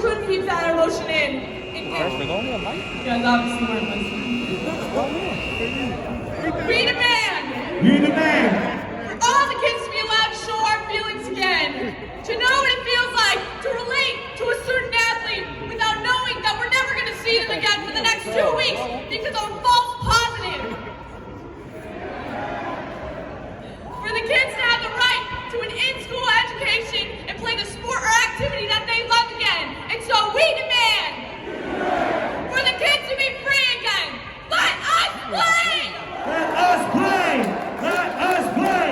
couldn't keep that emotion in. You guys obviously weren't listening. We demand. We demand. For all the kids to be allowed to show our feelings again. To know what it feels like to relate to a certain athlete without knowing that we're never going to see them again for the next 2 weeks because I'm false positive. For the kids to have the right to an in-school education and play the sport or activity that they love again. And so we demand for the kids to be free again. Let us play! Let us play! Let us play!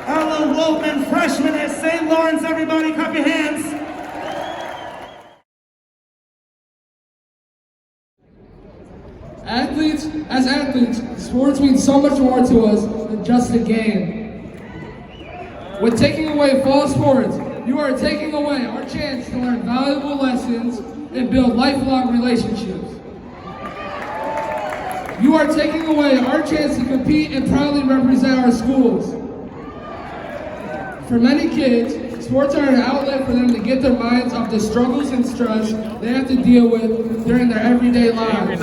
Ella Wolfman, freshman at St. Lawrence. Everybody, clap your hands. As athletes, sports means so much more to us than just a game. With taking away fall sports, you are taking away our chance to learn valuable lessons and build lifelong relationships. You are taking away our chance to compete and proudly represent our schools. For many kids, sports are an outlet for them to get their minds off the struggles and stress they have to deal with during their everyday lives.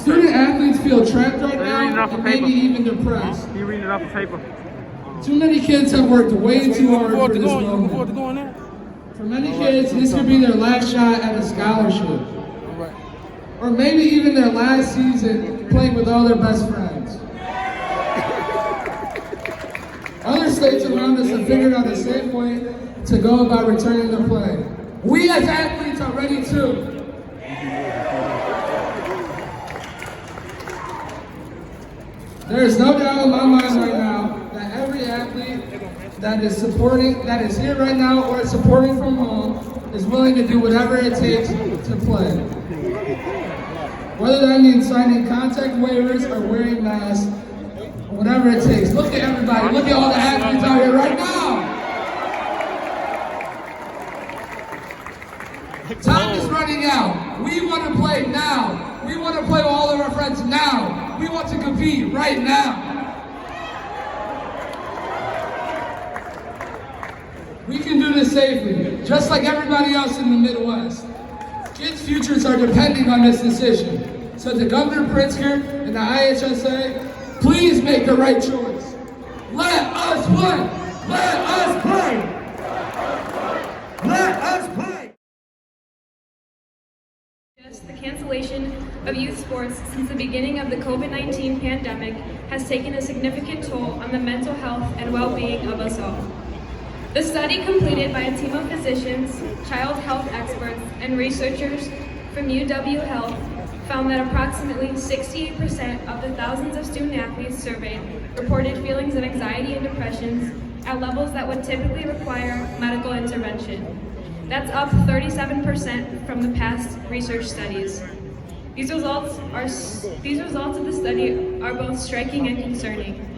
Student athletes feel trapped right now and maybe even depressed. You reading it off the paper? Too many kids have worked way too hard for this moment. For many kids, this could be their last shot at a scholarship. Or maybe even their last season playing with all their best friends. Other states around us have figured out a safe way to go about returning to play. We as athletes are ready too. There is no doubt in my mind right now that every athlete that is here right now or is supporting from home is willing to do whatever it takes to play. Whether that means signing contact waivers or wearing masks, whatever it takes. Look at everybody. Look at all the athletes out here right now. Time is running out. We want to play now. We want to play with all of our friends now. We want to compete right now. We can do this safely, just like everybody else in the Midwest. Kids' futures are depending on this decision. So to Governor Pritzker and the IHSA, please make the right choice. Let us play! Let us play! Let us play! The cancellation of youth sports since the beginning of the COVID-19 pandemic has taken a significant toll on the mental health and well-being of us all. The study completed by a team of physicians, child health experts, and researchers from UW Health found that approximately 68% of the thousands of student athletes surveyed reported feelings of anxiety and depression at levels that would typically require medical intervention. That's up 37% from the past research studies. These results of the study are both striking and concerning.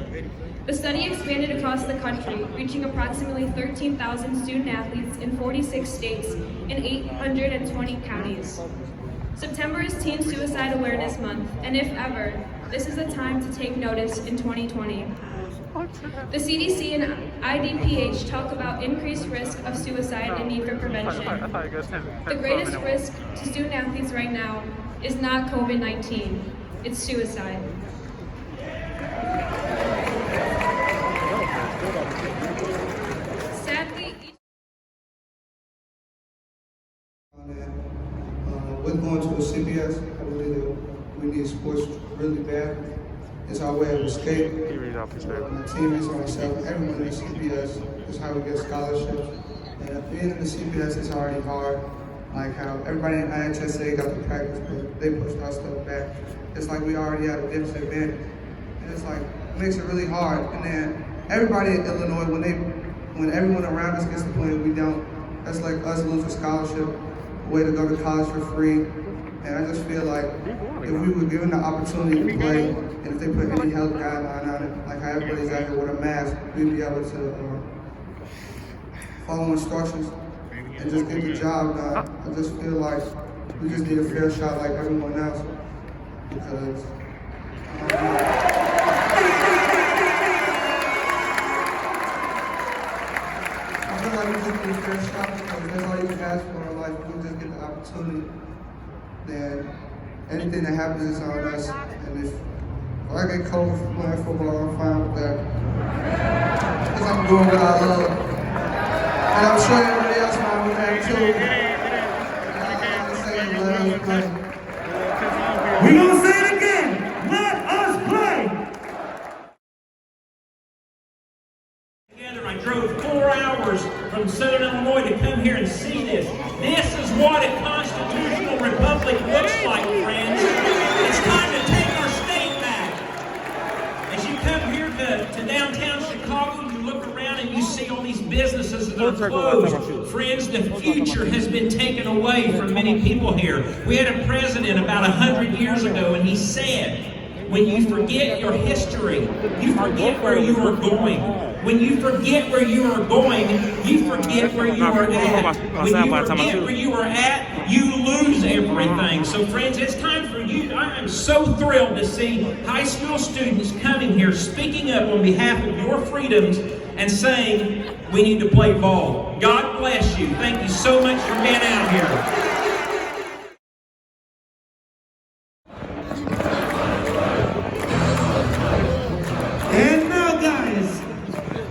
The study expanded across the country, reaching approximately 13,000 student athletes in 46 states and 820 counties. September is Teen Suicide Awareness Month, and if ever, this is a time to take notice in 2020. The CDC and IDPH talk about increased risk of suicide and need for prevention. The greatest risk to student athletes right now is not COVID-19, it's suicide. Sadly, with going to a CPS, I believe that we need sports really bad. It's our way of escape. My teammates, myself, everyone in the CPS is how we get scholarships. And being in the CPS is already hard. Like how everybody in IHSA got to practice, but they pushed our stuff back. It's like we already had a disadvantage. And it's like, it makes it really hard. And then everybody in Illinois, when everyone around us gets to play, we don't. That's like us losing scholarship, a way to go to college for free. And I just feel like if we were given the opportunity to play, and if they put any health guideline on it, like how everybody's out here with a mask, we'd be able to follow instructions and just get the job done. I just feel like we just need a fair shot like everyone else, because feel like we just need a fair shot because that's all you can ask for in life. We just get the opportunity. Then anything that happens is on us. And if I get COVID for playing football, I'm fine with that. Because I'm doing what I love. And I'm sure everybody else might be mad too. And I'm just saying, let us play. We gonna say it again. Let us play. I drove 4 hours from Southern Illinois to come here and see this. This is what a constitutional republic looks like, friends. It's time to take our state back. As you come here to downtown Chicago, you look around and you see all these businesses that are closed. Friends, the future has been taken away from many people here. We had a president about 100 years ago, and he said, when you forget your history, you forget where you are going. When you forget where you are going, you forget where you are at. When you forget where you are at, you lose everything. So friends, it's time for you. I am so thrilled to see high school students coming here, speaking up on behalf of your freedoms and saying, we need to play ball. God bless you. Thank you so much for being out here. And now, guys,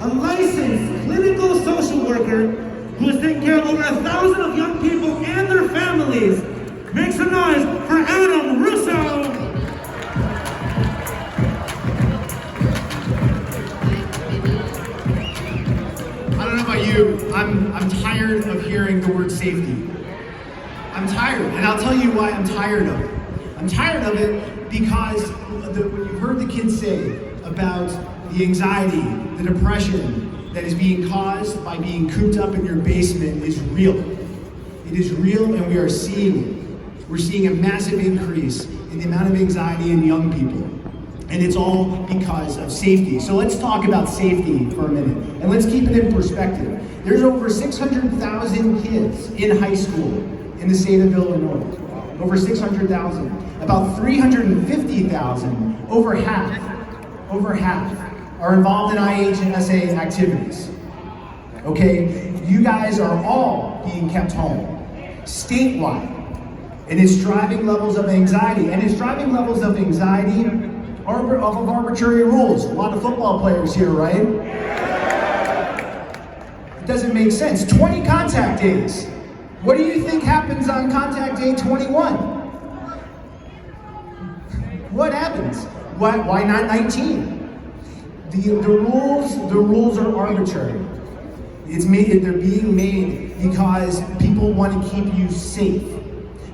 a licensed clinical social worker who has taken care of over 1,000 of young people and their families. Make some noise for Adam Russo. I don't know about you, I'm tired of hearing the word safety. I'm tired, and I'll tell you why I'm tired of it. I'm tired of it because when you've heard the kids say about the anxiety, the depression that is being caused by being cooped up in your basement is real. It is real, and we are seeing it. We're seeing a massive increase in the amount of anxiety in young people. And it's all because of safety. So let's talk about safety for a minute, and let's keep it in perspective. There's over 600,000 kids in high school in the state of Illinois. Over 600,000. About 350,000, over half, are involved in IH and SA activities. Okay, you guys are all being kept home, statewide. And it's driving levels of anxiety. And it's driving levels of anxiety of arbitrary rules. A lot of football players here, right? It doesn't make sense. 20 contact days. What do you think happens on contact day 21? What happens? Why not 19? The rules are arbitrary. They're being made because people want to keep you safe.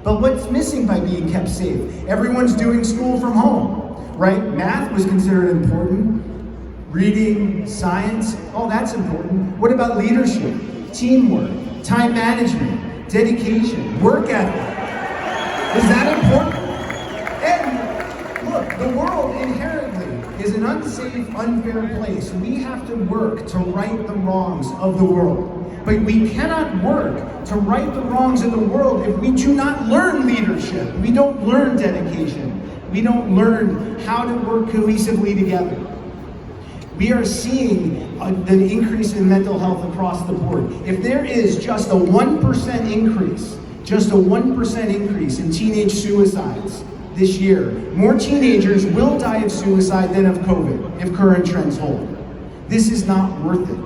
But what's missing by being kept safe? Everyone's doing school from home, right? Math was considered important. Reading, science, all that's important. What about leadership, teamwork, time management, dedication, work ethic? Is that important? And look, the world inherently is an unsafe, unfair place. We have to work to right the wrongs of the world. But we cannot work to right the wrongs of the world if we do not learn leadership. We don't learn dedication. We don't learn how to work cohesively together. We are seeing the increase in mental health across the board. If there is just a 1% increase in teenage suicides this year, more teenagers will die of suicide than of COVID if current trends hold. This is not worth it.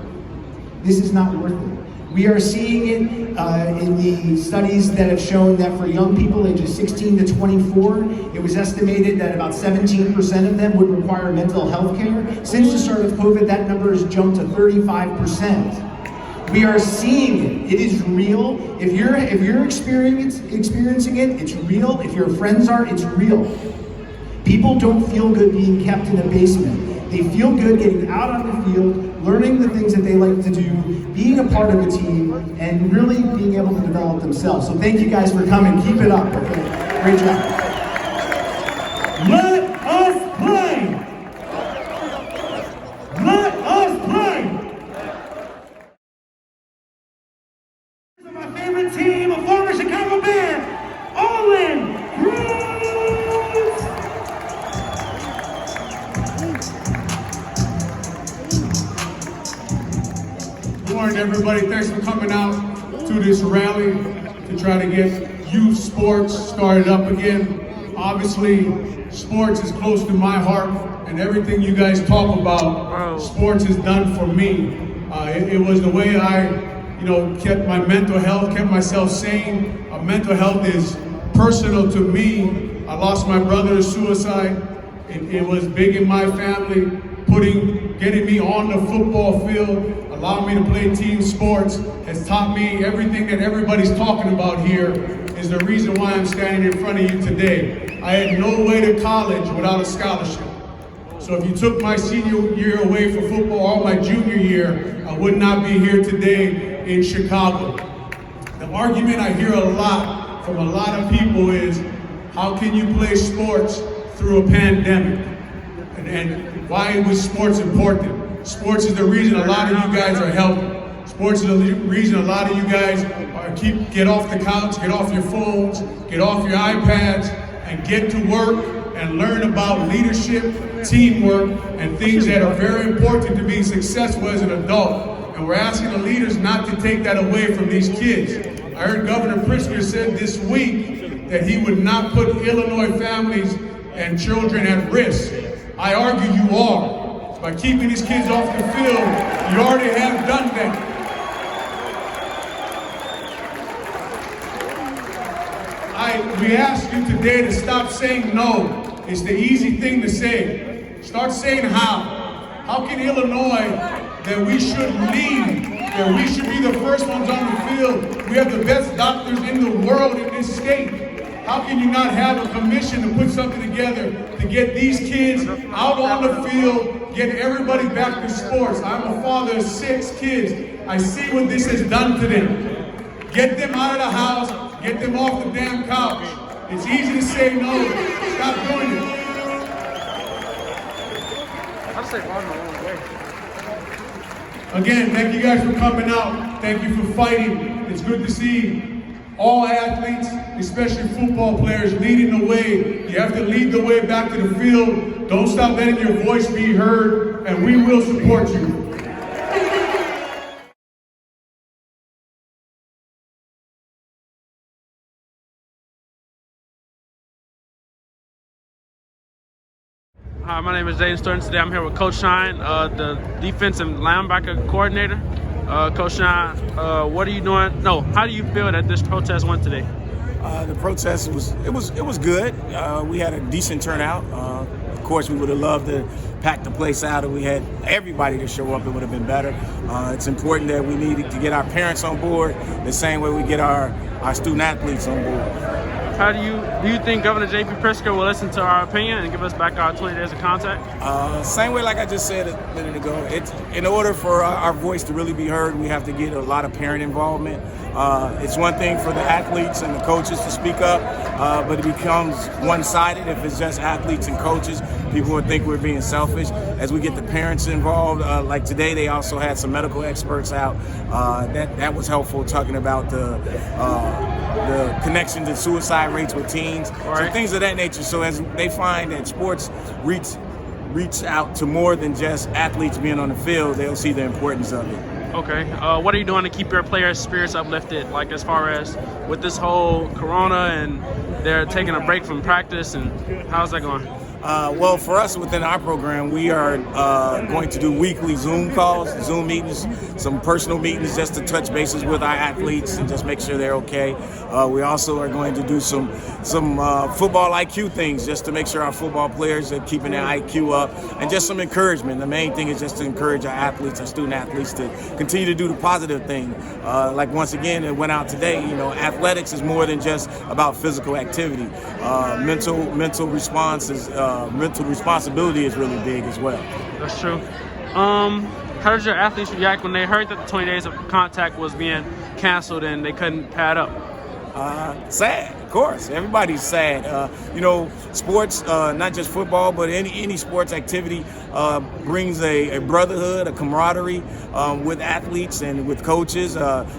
This is not worth it. We are seeing it in the studies that have shown that for young people ages 16 to 24, it was estimated that about 17% of them would require mental health care. Since the start of COVID, that number has jumped to 35%. We are seeing it. It is real. If you're experiencing it, it's real. If your friends are, it's real. People don't feel good being kept in a basement. They feel good getting out on the field, learning the things that they like to do, being a part of a team, and really being able to develop themselves. So thank you guys for coming. Keep it up. Okay? Great job. Let us play! Let us play! My favorite team, a former Chicago Bear, Olin Cruz! We morning, everybody. Thanks for coming out to this rally to try to get youth sports started up again. Obviously, sports is close to my heart, and everything you guys talk about, sports is done for me. It was the way I, kept my mental health, kept myself sane. Mental health is personal to me. I lost my brother to suicide. It was big in my family. Getting me on the football field, allowing me to play team sports has taught me everything that everybody's talking about here is the reason why I'm standing in front of you today. I had no way to college without a scholarship. So if you took my senior year away for football or my junior year, I would not be here today in Chicago. The argument I hear a lot from a lot of people is, how can you play sports through a pandemic? And why was sports important? Sports is the reason a lot of you guys are healthy. Sports is the reason a lot of you guys get off the couch, get off your phones, get off your iPads, and get to work and learn about leadership, teamwork, and things that are very important to being successful as an adult. And we're asking the leaders not to take that away from these kids. I heard Governor Pritzker said this week that he would not put Illinois families and children at risk. I argue you are. By keeping these kids off the field, you already have done that. We ask you today to stop saying no. It's the easy thing to say. Start saying how. How can Illinois, that we should lead, that we should be the first ones on the field? We have the best doctors in the world in this state. How can you not have a commission to put something together to get these kids out on the field, get everybody back to sports? I'm a father of 6 kids. I see what this has done to them. Get them out of the house, get them off the damn couch. It's easy to say no. Stop doing it. Again, thank you guys for coming out. Thank you for fighting. It's good to see all athletes, especially football players, leading the way. You have to lead the way back to the field. Don't stop letting your voice be heard, and we will support you. Hi, my name is Jaden Stearns. Today I'm here with Coach Shine, the defensive linebacker coordinator. Coach Shine, what are you doing? No, how do you feel that this protest went today? The protest was good. We had a decent turnout. Of course, we would have loved to pack the place out, and we had everybody to show up. It would have been better. It's important that we need to get our parents on board the same way we get our student athletes on board. How do you think Governor J.B. Pritzker will listen to our opinion and give us back our 20 days of contact? Same way like I just said a minute ago. It's in order for our voice to really be heard, we have to get a lot of parent involvement. It's one thing for the athletes and the coaches to speak up, but it becomes one-sided if it's just athletes and coaches. People would think we're being selfish. As we get the parents involved, like today, they also had some medical experts out. That was helpful, talking about the connection to suicide rates with teens, so things of that nature. So as they find that sports reach out to more than just athletes being on the field, they'll see the importance of it. Okay. What are you doing to keep your players' spirits uplifted, like as far as with this whole corona and they're taking a break from practice, and how's that going? Well, for us within our program, we are going to do weekly Zoom calls, Zoom meetings, some personal meetings just to touch bases with our athletes and just make sure they're okay. We also are going to do some football IQ things just to make sure our football players are keeping their IQ up, and just some encouragement. The main thing is just to encourage our athletes, our student athletes, to continue to do the positive thing. Like once again, it went out today, athletics is more than just about physical activity. Mental response is mental responsibility is really big as well. That's true. How did your athletes react when they heard that the 20 days of contact was being canceled and they couldn't pad up? Sad, of course. Everybody's sad. Sports, not just football, but any sports activity brings a brotherhood, a camaraderie with athletes and with coaches.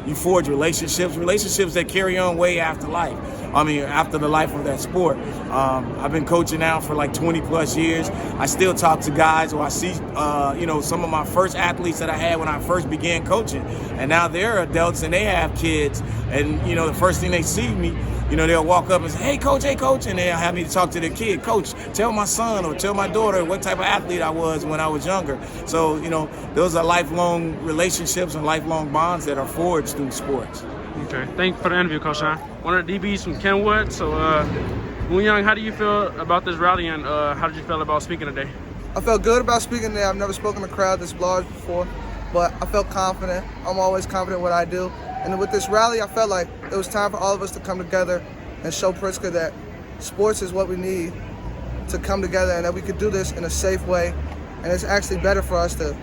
You forge relationships that carry on way after life. after the life of that sport. I've been coaching now for like 20 plus years. I still talk to guys, or I see, some of my first athletes that I had when I first began coaching, and now they're adults and they have kids, and the first thing they see me, they'll walk up and say, hey coach, and they'll have me to talk to their kid. Coach, tell my son or tell my daughter what type of athlete I was when I was younger. So, those are lifelong relationships and lifelong bonds that are forged through sports. Okay, thank you for the interview, Coach Shine. One of the DBs from Kenwood. So, Moon Young, how do you feel about this rally, and how did you feel about speaking today? I felt good about speaking today. I've never spoken to a crowd this large before, but I felt confident. I'm always confident in what I do. And with this rally, I felt like it was time for all of us to come together and show Pritzker that sports is what we need to come together, and that we could do this in a safe way. And it's actually better for us to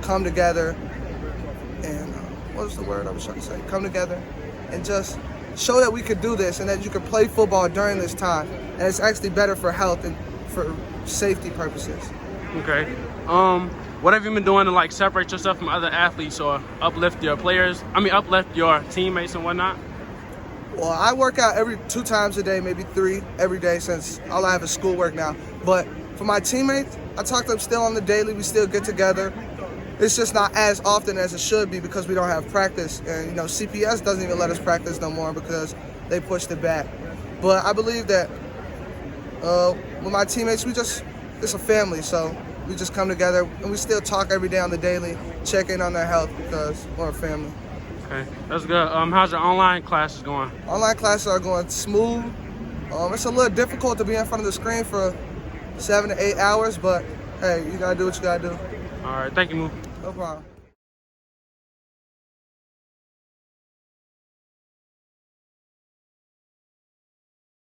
come together and, what was the word I was trying to say? Come together and just show that we could do this and that you could play football during this time. And it's actually better for health and for safety purposes. Okay. What have you been doing to separate yourself from other athletes or uplift your uplift your teammates and whatnot? Well, I work out 2 times a day, maybe 3 every day, since all I have is schoolwork now. But for my teammates, I talk to them still on the daily. We still get together. It's just not as often as it should be because we don't have practice. And, CPS doesn't even let us practice no more because they pushed it back. But I believe that with my teammates, it's a family. So we just come together and we still talk every day on the daily, check in on their health because we're a family. Okay, that's good. How's your online classes going? Online classes are going smooth. It's a little difficult to be in front of the screen for 7 to 8 hours, but hey, you gotta do what you gotta do. All right, thank you, Moo. No problem.